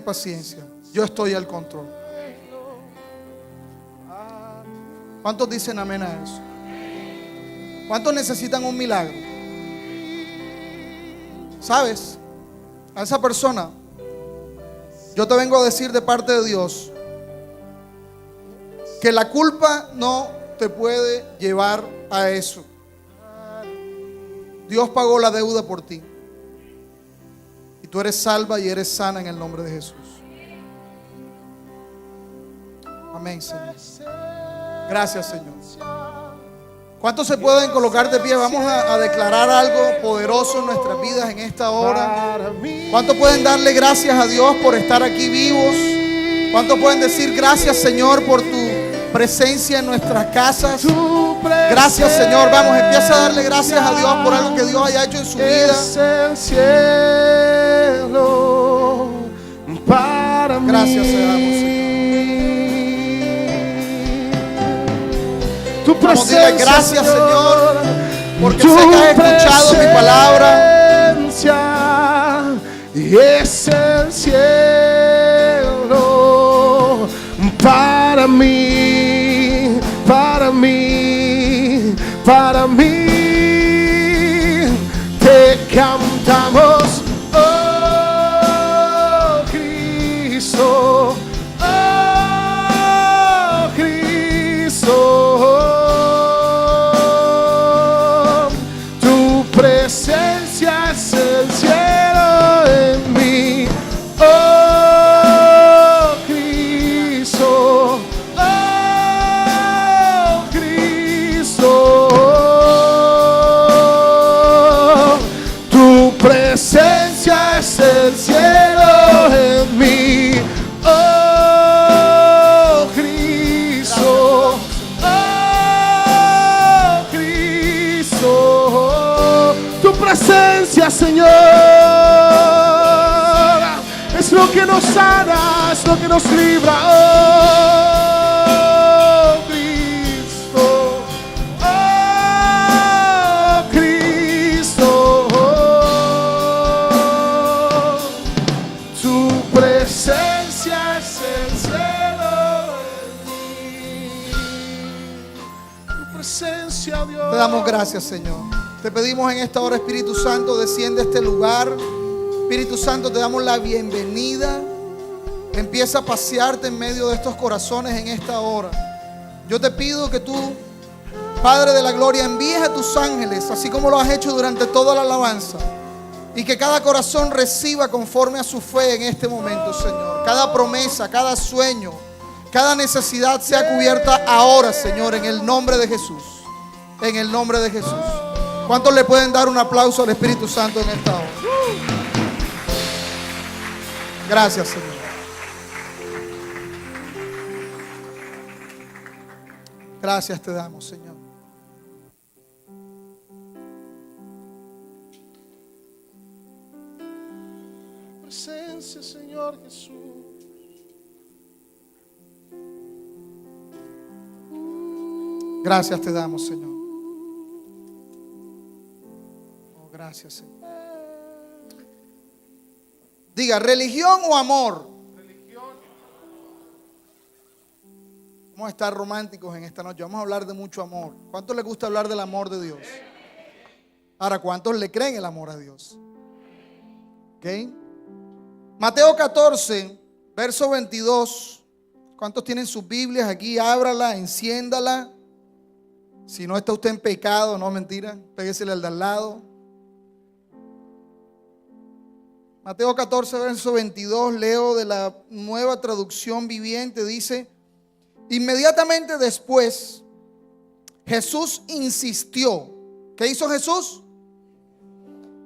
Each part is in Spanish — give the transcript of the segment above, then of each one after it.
paciencia. Yo estoy al control. ¿Cuántos dicen amén a eso? ¿Cuántos necesitan un milagro? ¿Sabes? A esa persona, yo te vengo a decir de parte de Dios que la culpa no te puede llevar a eso. Dios pagó la deuda por ti. Y tú eres salva y eres sana en el nombre de Jesús. Amén, Señor. Gracias, Señor. ¿Cuántos se pueden colocar de pie? Vamos a declarar algo poderoso en nuestras vidas en esta hora. ¿Cuántos pueden darle gracias a Dios por estar aquí vivos? ¿Cuántos pueden decir gracias, Señor, por tu presencia en nuestras casas? Gracias, Señor. Vamos, empieza a darle gracias a Dios por algo que Dios haya hecho en su vida. Gracias, Señor. Tu presencia, dile gracias, Señor, porque sé que has escuchado mi palabra. Y es el cielo para mí, para mí, para mí. Te cantamos, oh Cristo, oh Cristo. Presencia es el cielo en mí, oh Cristo, oh Cristo. Tu presencia es el cielo en mí, oh Cristo, oh Cristo. Tu presencia, Señor, es lo que nos sana, es lo que nos libra. Oh Cristo, oh Cristo. Tu presencia es el cielo en mí. Tu presencia, Dios. Te damos gracias, Señor. Te pedimos en esta hora, Espíritu Santo, desciende a este lugar. Espíritu Santo, te damos la bienvenida. Empieza a pasearte en medio de estos corazones en esta hora. Yo te pido que tú, Padre de la gloria, envíes a tus ángeles, así como lo has hecho durante toda la alabanza, y que cada corazón reciba conforme a su fe en este momento, Señor. Cada promesa, cada sueño, cada necesidad sea cubierta ahora, Señor, en el nombre de Jesús. En el nombre de Jesús. ¿Cuántos le pueden dar un aplauso al Espíritu Santo en esta hora? Gracias, Señor. Gracias te damos, Señor. Presencia, Señor Jesús. Gracias te damos, Señor. Gracias, Señor. Diga, ¿religión o amor? Religión. Vamos a estar románticos en esta noche. Vamos a hablar de mucho amor. ¿Cuántos les gusta hablar del amor de Dios? Ahora, ¿cuántos le creen el amor a Dios? ¿Ok? Mateo 14, verso 22. ¿Cuántos tienen sus Biblias aquí? Ábrala, enciéndala. Si no está usted en pecado, no, mentira. Péguesele al de al lado. Mateo 14, verso 22, leo de la Nueva Traducción Viviente, dice: inmediatamente después, Jesús insistió. ¿Qué hizo Jesús?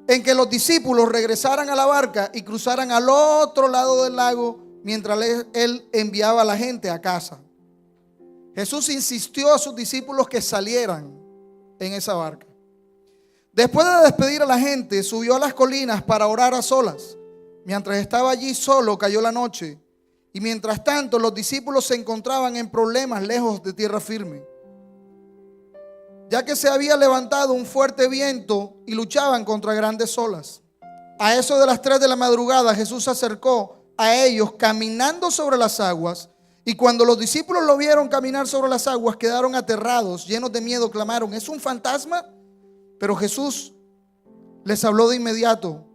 En que los discípulos regresaran a la barca y cruzaran al otro lado del lago mientras él enviaba a la gente a casa. Jesús insistió a sus discípulos que salieran en esa barca. Después de despedir a la gente, subió a las colinas para orar a solas. Mientras estaba allí solo, cayó la noche. Y mientras tanto, los discípulos se encontraban en problemas lejos de tierra firme, ya que se había levantado un fuerte viento y luchaban contra grandes olas. A eso de las 3 de la madrugada, Jesús se acercó, a ellos caminando sobre las aguas. Y cuando los discípulos lo vieron caminar sobre las aguas, quedaron aterrados, llenos de miedo, clamaron: ¿es un fantasma? Pero Jesús les habló de inmediato.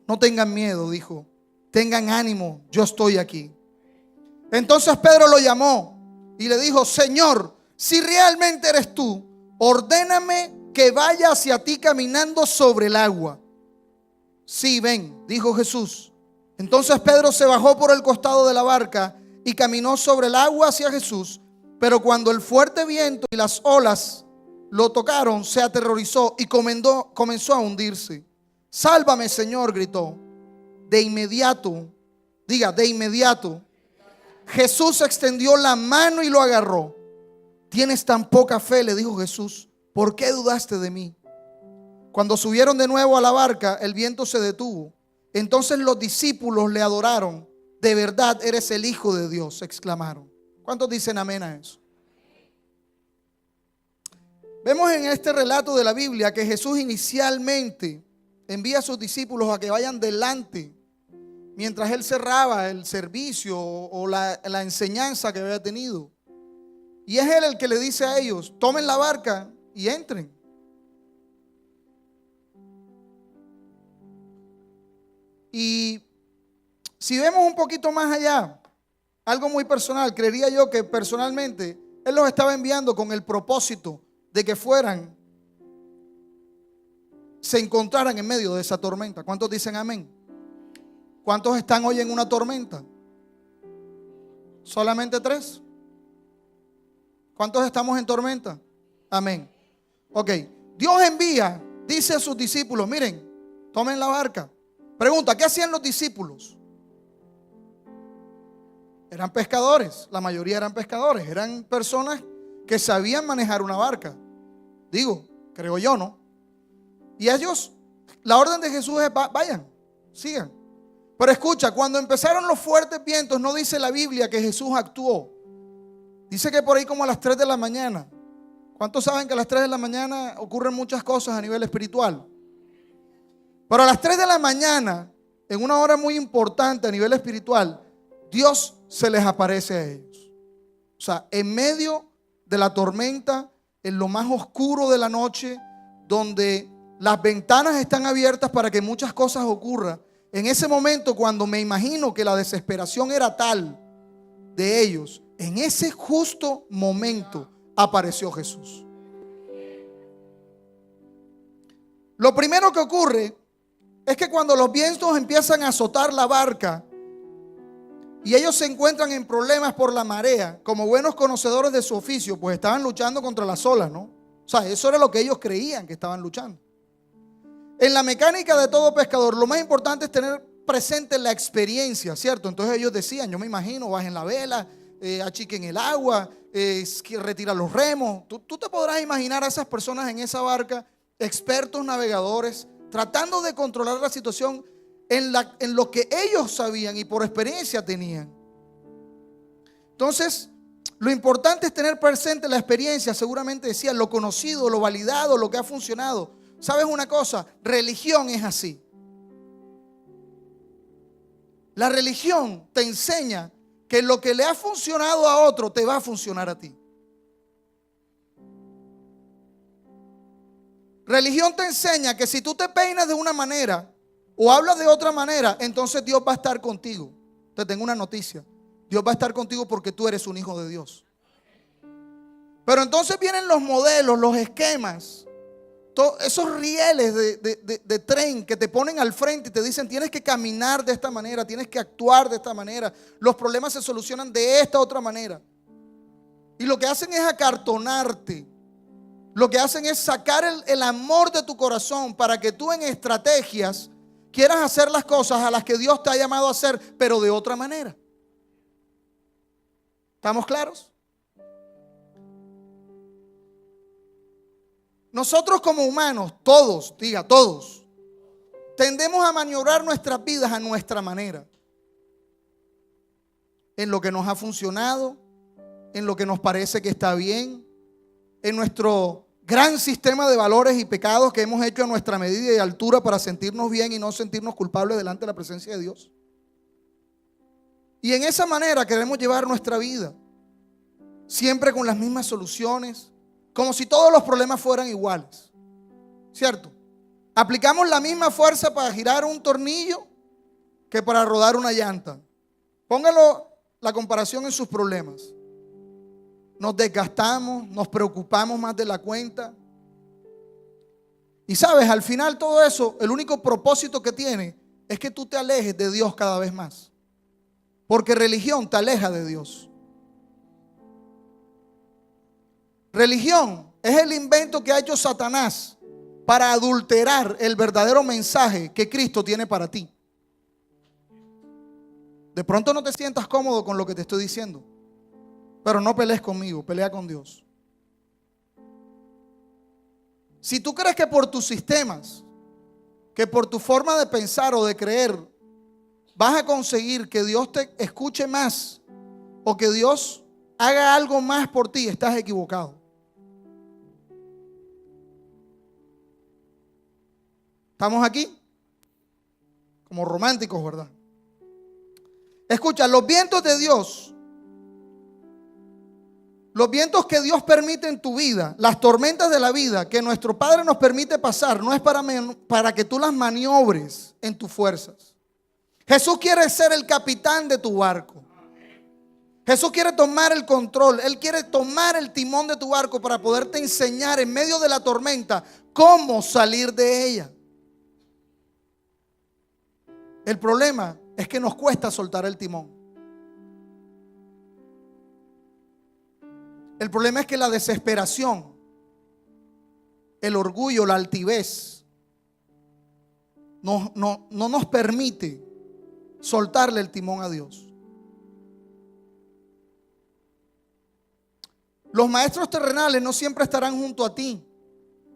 No tengan miedo, dijo. Tengan ánimo, yo estoy aquí. Entonces Pedro lo llamó y le dijo: Señor, si realmente eres tú, ordéname que vaya hacia ti caminando sobre el agua. Sí, ven, dijo Jesús. Entonces Pedro se bajó por el costado de la barca y caminó sobre el agua hacia Jesús. Pero cuando el fuerte viento y las olas lo tocaron, se aterrorizó y comenzó a hundirse. Sálvame, Señor, gritó. De inmediato, diga, de inmediato, Jesús extendió la mano y lo agarró. Tienes tan poca fe, le dijo Jesús, ¿por qué dudaste de mí? Cuando subieron de nuevo a la barca, el viento se detuvo. Entonces los discípulos le adoraron. De verdad eres el Hijo de Dios, exclamaron. ¿Cuántos dicen amén a eso? Vemos en este relato de la Biblia que Jesús inicialmente envía a sus discípulos a que vayan delante mientras él cerraba el servicio o la enseñanza que había tenido. Y es él el que le dice a ellos: tomen la barca y entren. Y si vemos un poquito más allá, algo muy personal, creería yo que personalmente él los estaba enviando con el propósito de que se encontraran en medio de esa tormenta. ¿Cuántos dicen amén? ¿Cuántos están hoy en una tormenta? ¿Solamente 3? ¿Cuántos estamos en tormenta? Amén. Ok, Dios envía, dice a sus discípulos: miren, tomen la barca. Pregunta: ¿qué hacían los discípulos? Eran pescadores, la mayoría eran pescadores, eran personas que sabían manejar una barca. Digo, creo yo, ¿no? Y ellos, la orden de Jesús es: vayan, sigan. Pero escucha, cuando empezaron los fuertes vientos, no dice la Biblia que Jesús actuó. Dice que por ahí como a las 3 de la mañana. ¿Cuántos saben que a las 3 de la mañana ocurren muchas cosas a nivel espiritual? Pero a las 3 de la mañana, en una hora muy importante a nivel espiritual, Dios se les aparece a ellos. O sea, en medio de la tormenta, en lo más oscuro de la noche, donde las ventanas están abiertas para que muchas cosas ocurran. En ese momento, cuando me imagino que la desesperación era tal de ellos, en ese justo momento apareció Jesús. Lo primero que ocurre es que cuando los vientos empiezan a azotar la barca y ellos se encuentran en problemas por la marea, como buenos conocedores de su oficio, pues estaban luchando contra las olas, ¿no? O sea, eso era lo que ellos creían que estaban luchando. En la mecánica de todo pescador, lo más importante es tener presente la experiencia, ¿cierto? Entonces ellos decían: yo me imagino, bajen la vela, achiquen el agua, retiran los remos. Tú te podrás imaginar a esas personas en esa barca, expertos navegadores, tratando de controlar la situación en lo que ellos sabían y por experiencia tenían. Entonces, lo importante es tener presente la experiencia, seguramente decía, lo conocido, lo validado, lo que ha funcionado. ¿Sabes una cosa? Religión es así. La religión te enseña que lo que le ha funcionado a otro te va a funcionar a ti. Religión te enseña que si tú te peinas de una manera o hablas de otra manera, entonces Dios va a estar contigo. Te tengo una noticia: Dios va a estar contigo porque tú eres un hijo de Dios. Pero entonces vienen los modelos, los esquemas, esos rieles de tren que te ponen al frente y te dicen: tienes que caminar de esta manera, tienes que actuar de esta manera, los problemas se solucionan de esta otra manera. Y lo que hacen es acartonarte. Lo que hacen es sacar el amor de tu corazón para que tú en estrategias quieras hacer las cosas a las que Dios te ha llamado a hacer, pero de otra manera. ¿Estamos claros? Nosotros como humanos, todos, diga todos, tendemos a maniobrar nuestras vidas a nuestra manera. En lo que nos ha funcionado, en lo que nos parece que está bien, en nuestro gran sistema de valores y pecados que hemos hecho a nuestra medida y altura para sentirnos bien y no sentirnos culpables delante de la presencia de Dios. Y en esa manera queremos llevar nuestra vida, siempre con las mismas soluciones, como si todos los problemas fueran iguales, ¿cierto? Aplicamos la misma fuerza para girar un tornillo que para rodar una llanta. Póngalo la comparación en sus problemas. Nos desgastamos, nos preocupamos más de la cuenta. Y sabes, al final todo eso, el único propósito que tiene es que tú te alejes de Dios cada vez más. Porque religión te aleja de Dios. Religión es el invento que ha hecho Satanás para adulterar el verdadero mensaje que Cristo tiene para ti. De pronto no te sientas cómodo con lo que te estoy diciendo, pero no pelees conmigo, pelea con Dios. Si tú crees que por tus sistemas, que por tu forma de pensar o de creer, vas a conseguir que Dios te escuche más o que Dios haga algo más por ti, estás equivocado. ¿Estamos aquí? Como románticos, ¿verdad? Escucha, los vientos de Dios, los vientos que Dios permite en tu vida, las tormentas de la vida que nuestro Padre nos permite pasar, no es para que tú las maniobres en tus fuerzas. Jesús quiere ser el capitán de tu barco. Jesús quiere tomar el control. Él quiere tomar el timón de tu barco para poderte enseñar en medio de la tormenta cómo salir de ella. El problema es que nos cuesta soltar el timón. El problema es que la desesperación, el orgullo, la altivez no nos permite soltarle el timón a Dios. Los maestros terrenales no siempre estarán junto a ti.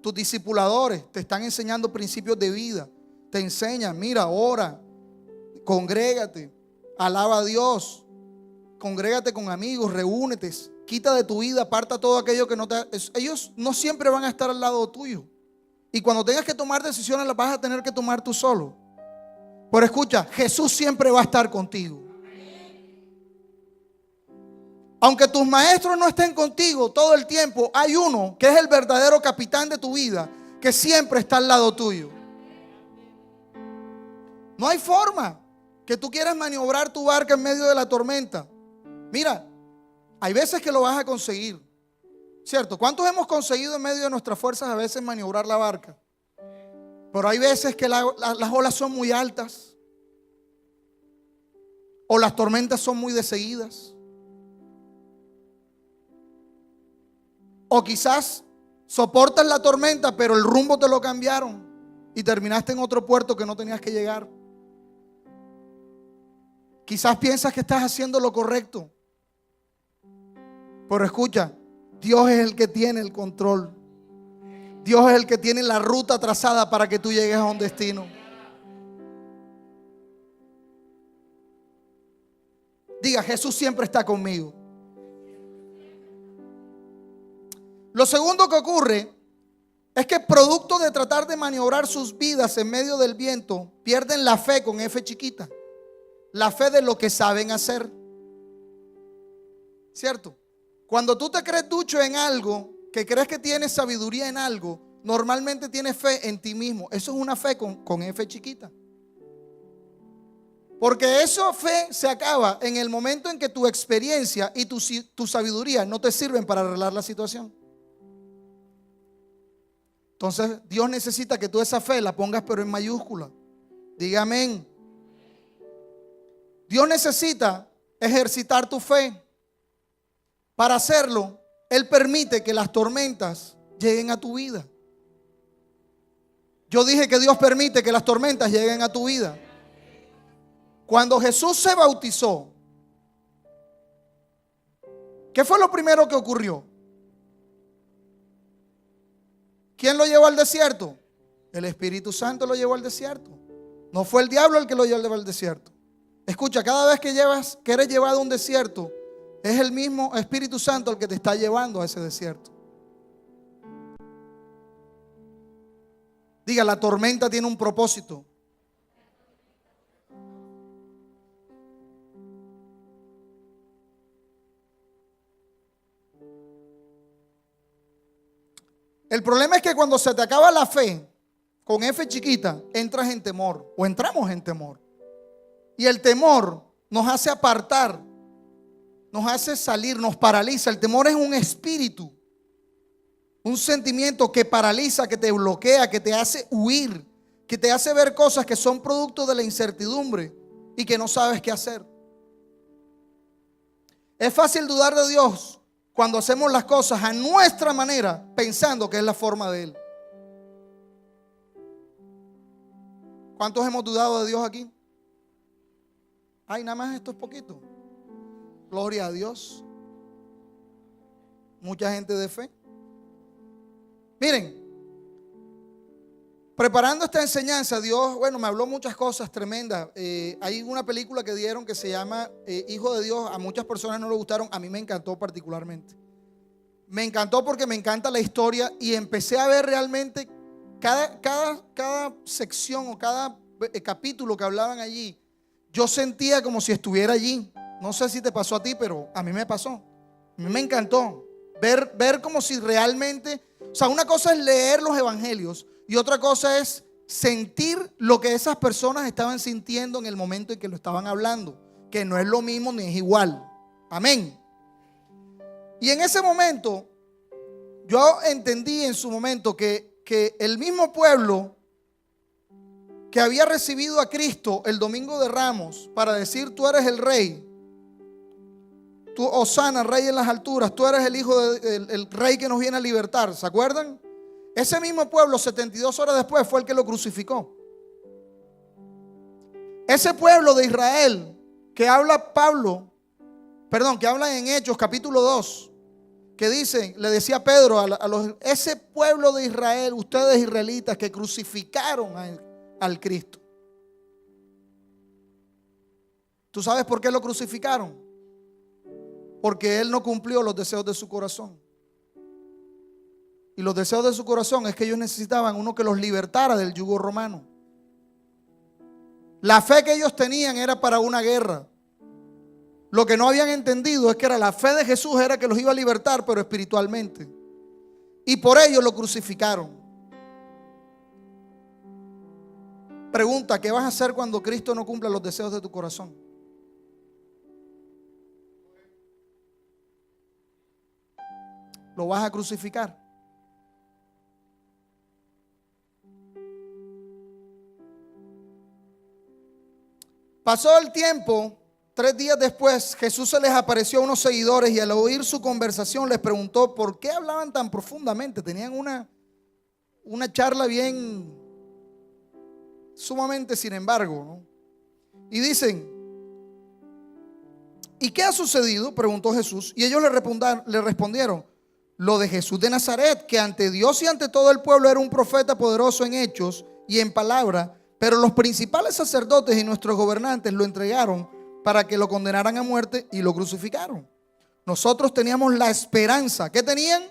Tus discipuladores te están enseñando principios de vida. Te enseñan, mira, ora, congrégate, alaba a Dios, congrégate con amigos, reúnete, quita de tu vida, aparta todo aquello que no te... Ellos no siempre van a estar al lado tuyo. Y cuando tengas que tomar decisiones las vas a tener que tomar tú solo. Pero escucha, Jesús siempre va a estar contigo. Aunque tus maestros no estén contigo todo el tiempo, hay uno que es el verdadero capitán de tu vida, que siempre está al lado tuyo. No hay forma que tú quieras maniobrar tu barca en medio de la tormenta. Mira, hay veces que lo vas a conseguir, ¿cierto? ¿Cuántos hemos conseguido en medio de nuestras fuerzas a veces maniobrar la barca? Pero hay veces que las olas son muy altas o las tormentas son muy deseguidas. O quizás soportas la tormenta, pero el rumbo te lo cambiaron y terminaste en otro puerto que no tenías que llegar. Quizás piensas que estás haciendo lo correcto, pero escucha, Dios es el que tiene el control. Dios es el que tiene la ruta trazada para que tú llegues a un destino. Diga, Jesús siempre está conmigo. Lo segundo que ocurre es que producto de tratar de maniobrar sus vidas en medio del viento, pierden la fe con F chiquita. La fe de lo que saben hacer. ¿Cierto? Cuando tú te crees ducho en algo, que crees que tienes sabiduría en algo, normalmente tienes fe en ti mismo. Eso es una fe con F chiquita. Porque esa fe se acaba en el momento en que tu experiencia y tu sabiduría no te sirven para arreglar la situación. Entonces Dios necesita que tú esa fe la pongas pero en mayúscula. Diga amén. Dios necesita ejercitar tu fe. Para hacerlo, Él permite que las tormentas lleguen a tu vida. Yo dije que Dios permite que las tormentas lleguen a tu vida. Cuando Jesús se bautizó, ¿qué fue lo primero que ocurrió? ¿Quién lo llevó al desierto? El Espíritu Santo lo llevó al desierto. No fue el diablo el que lo llevó al desierto. Escucha, cada vez que eres llevado a un desierto, es el mismo Espíritu Santo el que te está llevando a ese desierto. Diga, la tormenta tiene un propósito. El problema es que cuando se te acaba la fe, con F chiquita, entras en temor o entramos en temor. Y el temor nos hace apartar, nos hace salir, nos paraliza. El temor es un espíritu, un sentimiento que paraliza, que te bloquea, que te hace huir, que te hace ver cosas que son producto de la incertidumbre y que no sabes qué hacer. Es fácil dudar de Dios cuando hacemos las cosas a nuestra manera, pensando que es la forma de Él. ¿Cuántos hemos dudado de Dios aquí? Ay, nada más esto es poquito. Gloria a Dios. Mucha gente de fe. Miren, preparando esta enseñanza, Dios, me habló muchas cosas tremendas. Hay una película que dieron que se llama Hijo de Dios. A muchas personas no le gustaron, a mí me encantó particularmente. Me encantó porque me encanta la historia y empecé a ver realmente cada sección o cada capítulo que hablaban allí. Yo sentía como si estuviera allí. No sé si te pasó a ti, pero a mí me pasó. A mí me encantó ver como si realmente, o sea, una cosa es leer los evangelios y otra cosa es sentir lo que esas personas estaban sintiendo en el momento en que lo estaban hablando, que no es lo mismo ni es igual. Amén. Y en ese momento yo entendí en su momento que el mismo pueblo que había recibido a Cristo el domingo de Ramos para decir: tú eres el rey, tú, Hosana, rey en las alturas, tú eres el hijo del rey que nos viene a libertar. ¿Se acuerdan? Ese mismo pueblo 72 horas después fue el que lo crucificó. Ese pueblo de Israel que habla que habla en Hechos capítulo 2, que dice, le decía Pedro ese pueblo de Israel, ustedes israelitas que crucificaron al Cristo. ¿Tú sabes por qué lo crucificaron? Porque Él no cumplió los deseos de su corazón. Y los deseos de su corazón es que ellos necesitaban uno que los libertara del yugo romano. La fe que ellos tenían era para una guerra. Lo que no habían entendido es que la fe de Jesús era que los iba a libertar, pero espiritualmente. Y por ello lo crucificaron. Pregunta: ¿qué vas a hacer cuando Cristo no cumpla los deseos de tu corazón? ¿Lo vas a crucificar? Pasó el tiempo. 3 días después, Jesús se les apareció a unos seguidores y al oír su conversación les preguntó por qué hablaban tan profundamente. Tenían una charla bien sumamente sin embargo, ¿no? Y dicen: ¿y qué ha sucedido?, preguntó Jesús. Y ellos le respondieron: lo de Jesús de Nazaret, que ante Dios y ante todo el pueblo era un profeta poderoso en hechos y en palabra, pero los principales sacerdotes y nuestros gobernantes lo entregaron para que lo condenaran a muerte y lo crucificaron. Nosotros teníamos la esperanza. ¿Qué tenían?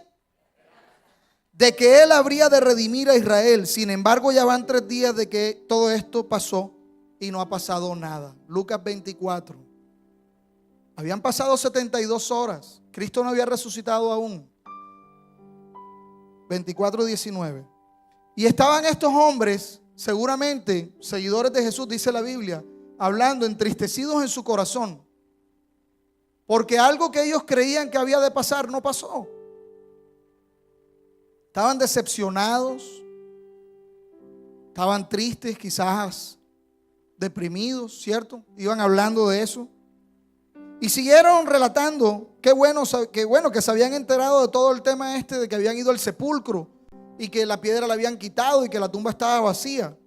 De que Él habría de redimir a Israel. Sin embargo, ya van 3 días de que todo esto pasó y no ha pasado nada. Lucas 24. Habían pasado 72 horas. Cristo no había resucitado aún. 24:19. Y estaban estos hombres, seguramente seguidores de Jesús, dice la Biblia, hablando entristecidos en su corazón, porque algo que ellos creían que había de pasar no pasó. Estaban decepcionados, estaban tristes, quizás deprimidos, ¿cierto? Iban hablando de eso y siguieron relatando. Qué bueno que se habían enterado de todo el tema de que habían ido al sepulcro y que la piedra la habían quitado y que la tumba estaba vacía.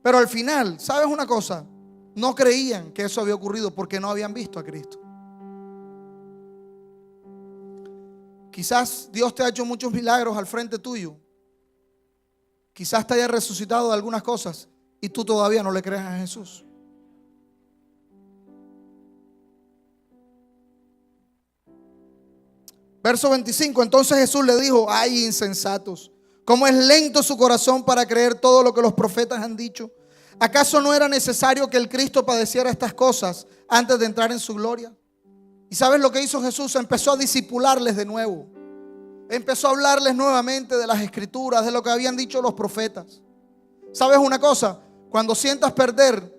Pero al final, ¿sabes una cosa? No creían que eso había ocurrido porque no habían visto a Cristo. Quizás Dios te ha hecho muchos milagros al frente tuyo. Quizás te haya resucitado de algunas cosas y tú todavía no le crees a Jesús. Verso 25. Entonces Jesús le dijo: ay, insensatos, cómo es lento su corazón para creer todo lo que los profetas han dicho. ¿Acaso no era necesario que el Cristo padeciera estas cosas antes de entrar en su gloria? ¿Y sabes lo que hizo Jesús? Empezó a discipularles de nuevo. Empezó a hablarles nuevamente de las escrituras, de lo que habían dicho los profetas. ¿Sabes una cosa? Cuando sientas perder,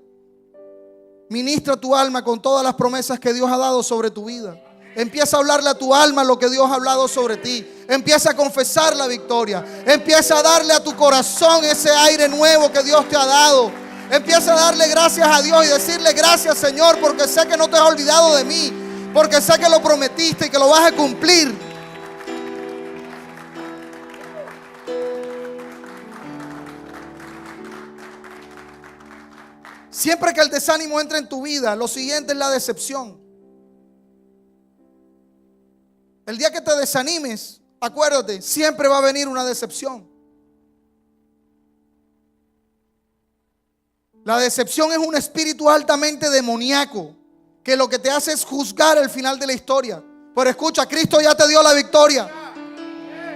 ministra tu alma con todas las promesas que Dios ha dado sobre tu vida. Empieza a hablarle a tu alma lo que Dios ha hablado sobre ti. Empieza a confesar la victoria. Empieza a darle a tu corazón ese aire nuevo que Dios te ha dado. Empieza a darle gracias a Dios y decirle gracias, Señor, porque sé que no te has olvidado de mí, porque sé que lo prometiste y que lo vas a cumplir. Siempre que el desánimo entra en tu vida, lo siguiente es la decepción. El día que te desanimes, acuérdate, siempre va a venir una decepción. La decepción es un espíritu altamente demoníaco que lo que te hace es juzgar el final de la historia. Pero escucha, Cristo ya te dio la victoria.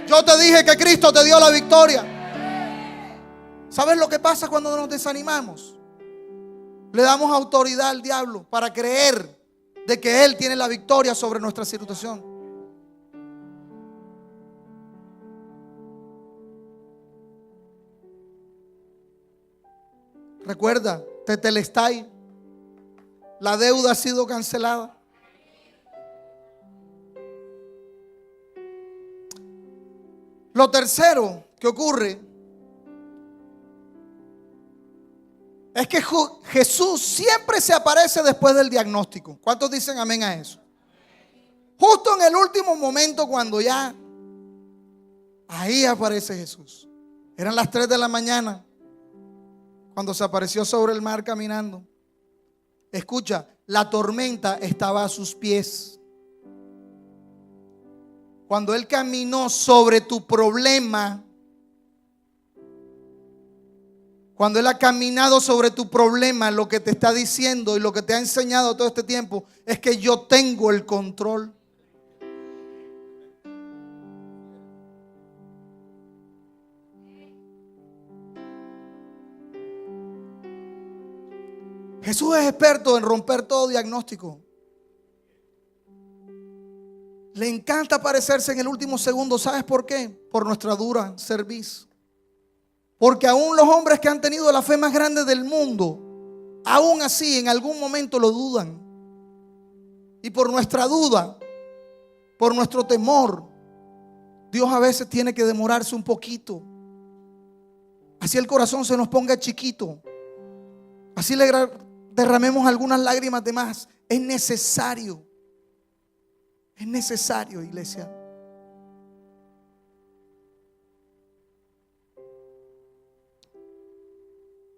Yo te dije que Cristo te dio la victoria. ¿Sabes lo que pasa cuando nos desanimamos? Le damos autoridad al diablo para creer de que Él tiene la victoria sobre nuestra situación. Recuerda, tetelestai, la deuda ha sido cancelada. Lo tercero que ocurre es que Jesús siempre se aparece después del diagnóstico. ¿Cuántos dicen amén a eso? Justo en el último momento, cuando ya ahí aparece Jesús. Eran las 3 de la mañana cuando se apareció sobre el mar caminando. Escucha, la tormenta estaba a sus pies. Cuando Él caminó sobre tu problema, cuando Él ha caminado sobre tu problema, lo que te está diciendo y lo que te ha enseñado todo este tiempo es que yo tengo el control. Jesús es experto en romper todo diagnóstico. Le encanta aparecerse en el último segundo. ¿Sabes por qué? Por nuestra dura cerviz. Porque aún los hombres que han tenido la fe más grande del mundo, aún así en algún momento lo dudan. Y por nuestra duda, por nuestro temor, Dios a veces tiene que demorarse un poquito. Así el corazón se nos ponga chiquito. Así le derramemos algunas lágrimas de más. Es necesario. Es necesario, iglesia.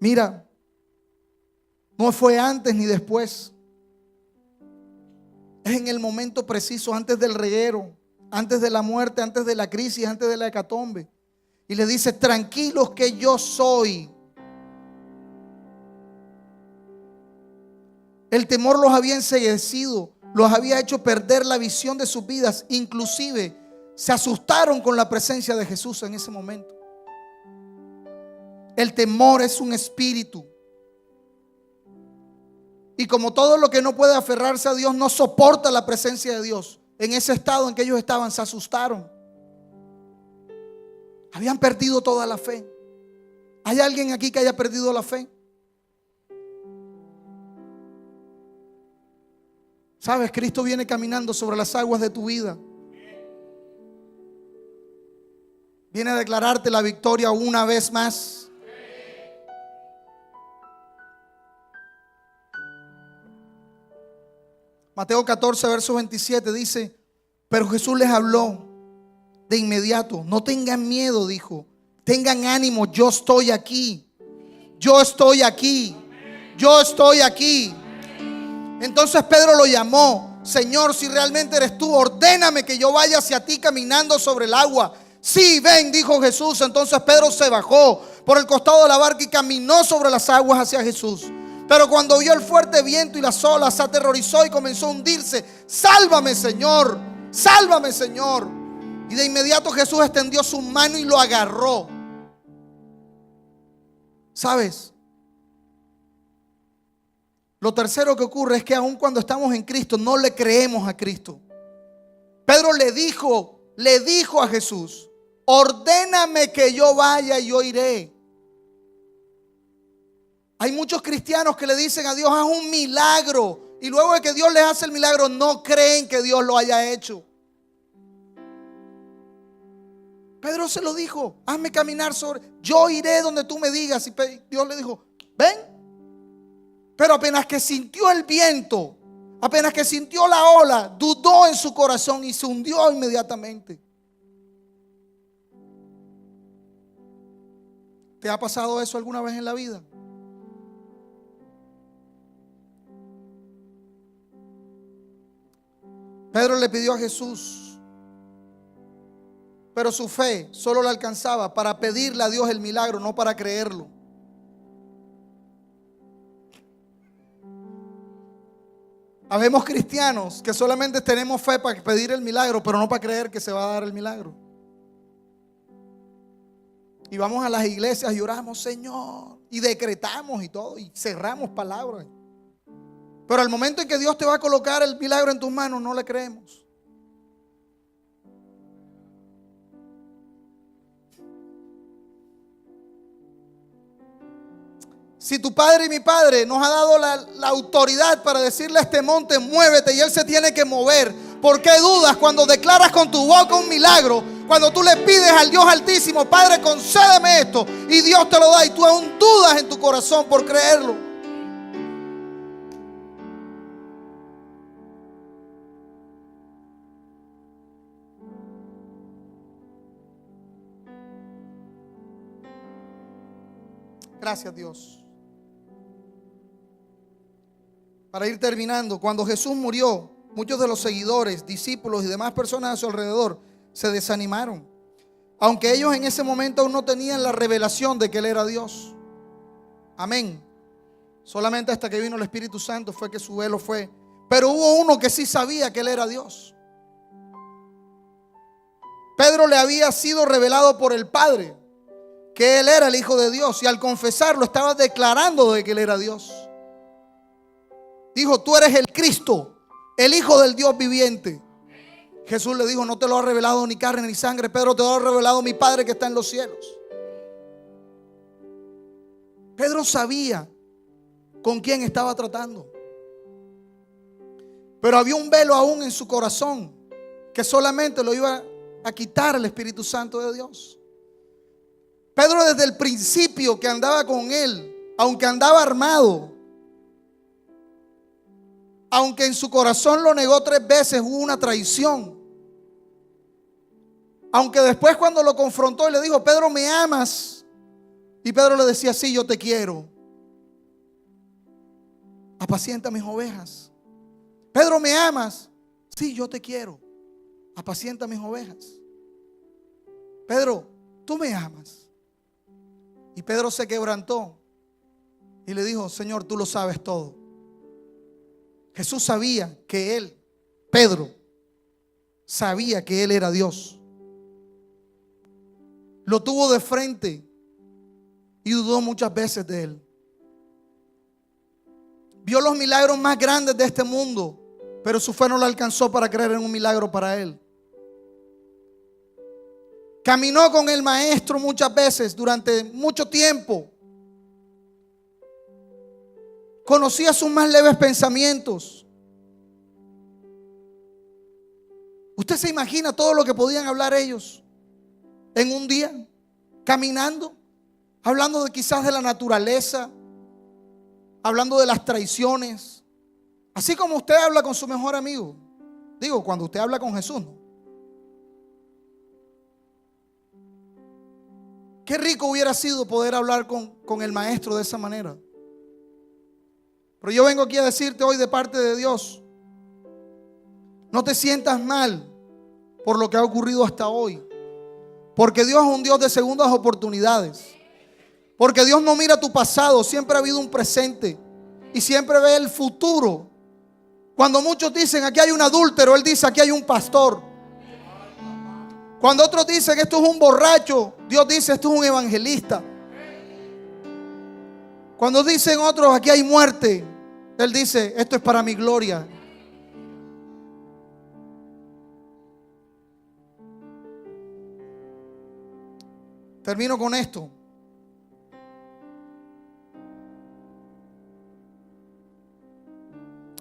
Mira, no fue antes ni después. Es en el momento preciso, antes del reguero, antes de la muerte, antes de la crisis, antes de la hecatombe. Y le dice, tranquilos que yo soy. El temor los había enceguecido, los había hecho perder la visión de sus vidas. Inclusive se asustaron con la presencia de Jesús en ese momento. El temor es un espíritu. Y como todo lo que no puede aferrarse a Dios no soporta la presencia de Dios, en ese estado en que ellos estaban se asustaron. Habían perdido toda la fe. ¿Hay alguien aquí que haya perdido la fe? Sabes, Cristo viene caminando sobre las aguas de tu vida. Viene a declararte la victoria una vez más. Mateo 14, verso 27 dice, pero Jesús les habló de inmediato. No tengan miedo, dijo. Tengan ánimo, yo estoy aquí. Yo estoy aquí. Yo estoy aquí. Entonces Pedro lo llamó. Señor, si realmente eres tú, ordéname que yo vaya hacia ti caminando sobre el agua. Sí, ven, dijo Jesús. Entonces Pedro se bajó por el costado de la barca y caminó sobre las aguas hacia Jesús. Pero cuando vio el fuerte viento y las olas, se aterrorizó y comenzó a hundirse. Sálvame, Señor, sálvame, Señor. Y de inmediato Jesús extendió su mano y lo agarró. ¿Sabes? Lo tercero que ocurre es que aun cuando estamos en Cristo no le creemos a Cristo. Pedro le dijo le dijo a Jesús: ordéname que yo vaya y yo iré. Hay muchos cristianos que le dicen a Dios: haz un milagro. Y luego de que Dios les hace el milagro, no creen que Dios lo haya hecho. Pedro se lo dijo: hazme caminar sobre, yo iré donde tú me digas. Y Dios le dijo: ven. Pero apenas que sintió el viento, apenas que sintió la ola, dudó en su corazón y se hundió inmediatamente. ¿Te ha pasado eso alguna vez en la vida? Pedro le pidió a Jesús, pero su fe solo le alcanzaba para pedirle a Dios el milagro, no para creerlo. Habemos cristianos que solamente tenemos fe para pedir el milagro, pero no para creer que se va a dar el milagro. Y vamos a las iglesias y oramos: Señor, y decretamos y todo, y cerramos palabras. Pero al momento en que Dios te va a colocar el milagro en tus manos, no le creemos. Si tu padre y mi padre nos ha dado la autoridad para decirle a este monte: muévete, y él se tiene que mover, ¿por qué dudas cuando declaras con tu boca un milagro? Cuando tú le pides al Dios Altísimo: Padre, concédeme esto, y Dios te lo da, y tú aún dudas en tu corazón por creerlo. Gracias, Dios. Para ir terminando, cuando Jesús murió, muchos de los seguidores, discípulos y demás personas a su alrededor se desanimaron, aunque ellos en ese momento aún no tenían la revelación de que Él era Dios. Amén. Solamente hasta que vino el Espíritu Santo fue que su velo fue. Pero hubo uno que sí sabía que Él era Dios. Pedro le había sido revelado por el Padre que Él era el Hijo de Dios, y al confesarlo estaba declarando de que Él era Dios. Dijo: tú eres el Cristo, el Hijo del Dios viviente. Jesús le dijo: no te lo ha revelado ni carne ni sangre, Pedro, te lo ha revelado mi Padre que está en los cielos. Pedro sabía con quién estaba tratando, pero había un velo aún en su corazón que solamente lo iba a quitar el Espíritu Santo de Dios. Pedro, desde el principio que andaba con Él, aunque andaba armado, aunque en su corazón lo negó 3 veces, hubo una traición. Aunque después, cuando lo confrontó y le dijo: Pedro, ¿me amas? Y Pedro le decía: sí, yo te quiero. Apacienta mis ovejas. Pedro, ¿me amas? Sí, yo te quiero. Apacienta mis ovejas. Pedro, ¿tú me amas? Y Pedro se quebrantó y le dijo: Señor, tú lo sabes todo. Jesús sabía que él, Pedro, sabía que él era Dios. Lo tuvo de frente y dudó muchas veces de él. Vio los milagros más grandes de este mundo, pero su fe no le alcanzó para creer en un milagro para él. Caminó con el maestro muchas veces durante mucho tiempo. Conocía sus más leves pensamientos. ¿Usted se imagina todo lo que podían hablar ellos en un día? Caminando, hablando de quizás de la naturaleza, hablando de las traiciones. Así como usted habla con su mejor amigo. Digo, cuando usted habla con Jesús, ¿no? Qué rico hubiera sido poder hablar con el maestro de esa manera. Pero yo vengo aquí a decirte hoy de parte de Dios: no te sientas mal por lo que ha ocurrido hasta hoy, porque Dios es un Dios de segundas oportunidades. Porque Dios no mira tu pasado, siempre ha habido un presente y siempre ve el futuro. Cuando muchos dicen: aquí hay un adúltero, Él dice: aquí hay un pastor. Cuando otros dicen: esto es un borracho, Dios dice: esto es un evangelista. Cuando dicen otros: aquí hay muerte, Él dice: esto es para mi gloria. Termino con esto.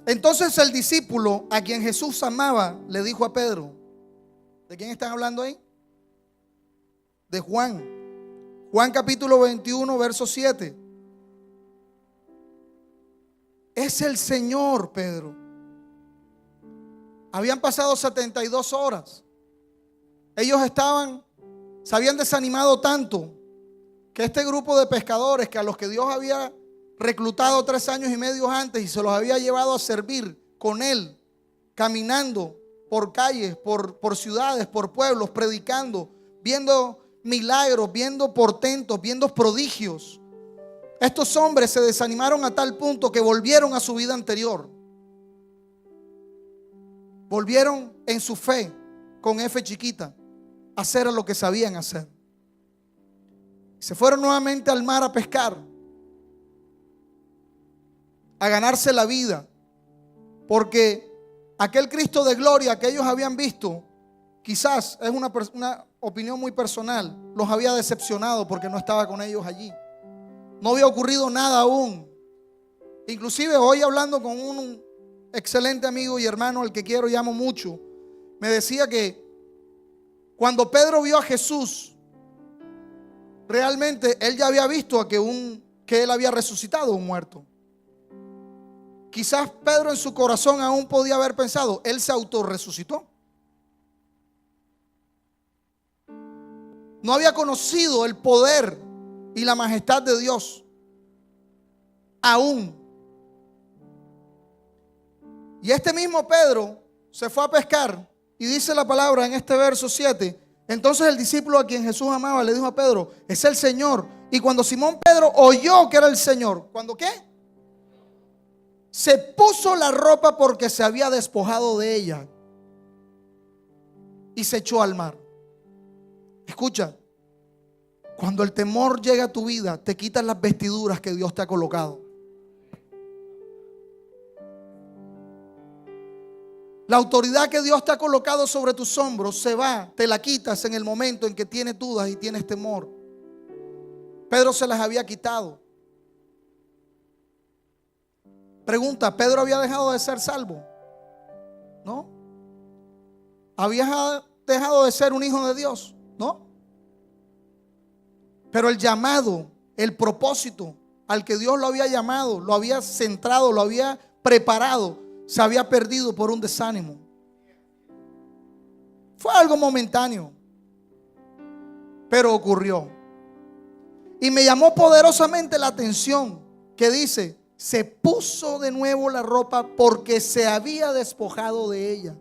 Entonces el discípulo a quien Jesús amaba le dijo a Pedro, ¿de quién están hablando ahí? De Juan. Juan capítulo 21, verso 7. Es el Señor, Pedro. Habían pasado 72 horas. Ellos se habían desanimado tanto que este grupo de pescadores, que a los que Dios había reclutado 3 años y medio antes y se los había llevado a servir con él, caminando por calles, por ciudades, por pueblos, predicando, viendo milagros, viendo portentos, viendo prodigios. Estos hombres se desanimaron a tal punto que volvieron a su vida anterior. Volvieron en su fe, con F chiquita, a hacer lo que sabían hacer. Se fueron nuevamente al mar a pescar, a ganarse la vida, porque aquel Cristo de gloria que ellos habían visto, quizás es una opinión muy personal, los había decepcionado porque no estaba con ellos allí. No había ocurrido nada aún. Inclusive hoy, hablando con un excelente amigo y hermano al que quiero y amo mucho, me decía que cuando Pedro vio a Jesús, realmente él ya había visto que él había resucitado un muerto. Quizás Pedro en su corazón aún podía haber pensado, él se autorresucitó. No había conocido el poder y la majestad de Dios aún. Y este mismo Pedro se fue a pescar y dice la palabra en este verso 7. Entonces el discípulo a quien Jesús amaba le dijo a Pedro, es el Señor. Y cuando Simón Pedro oyó que era el Señor, ¿cuándo qué? Se puso la ropa porque se había despojado de ella y se echó al mar. Escucha, cuando el temor llega a tu vida, te quitas las vestiduras que Dios te ha colocado. La autoridad que Dios te ha colocado sobre tus hombros se va, te la quitas en el momento en que tienes dudas y tienes temor. Pedro se las había quitado. Pregunta, ¿Pedro había dejado de ser salvo? ¿No? ¿Había dejado de ser un hijo de Dios? ¿No? Pero el llamado, el propósito al que Dios lo había llamado, lo había centrado, lo había preparado, se había perdido por un desánimo. Fue algo momentáneo, pero ocurrió. Y me llamó poderosamente la atención que dice, se puso de nuevo la ropa porque se había despojado de ella.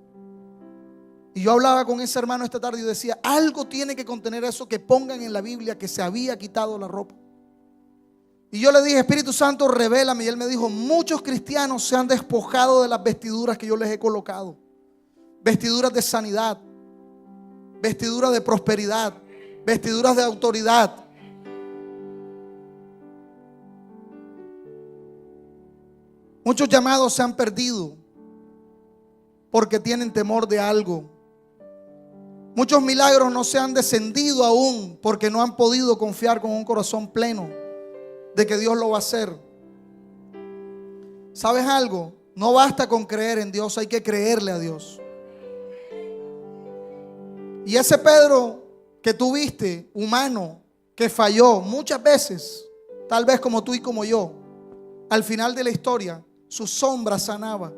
Y yo hablaba con ese hermano esta tarde y decía, algo tiene que contener eso que pongan en la Biblia que se había quitado la ropa. Y yo le dije, Espíritu Santo, revélame. Y él me dijo, muchos cristianos se han despojado de las vestiduras que yo les he colocado. Vestiduras de sanidad, vestiduras de prosperidad, vestiduras de autoridad. Muchos llamados se han perdido porque tienen temor de algo. Muchos milagros no se han descendido aún porque no han podido confiar con un corazón pleno de que Dios lo va a hacer. ¿Sabes algo? No basta con creer en Dios, hay que creerle a Dios. Y ese Pedro que tú viste, humano, que falló muchas veces, tal vez como tú y como yo, al final de la historia, su sombra sanaba.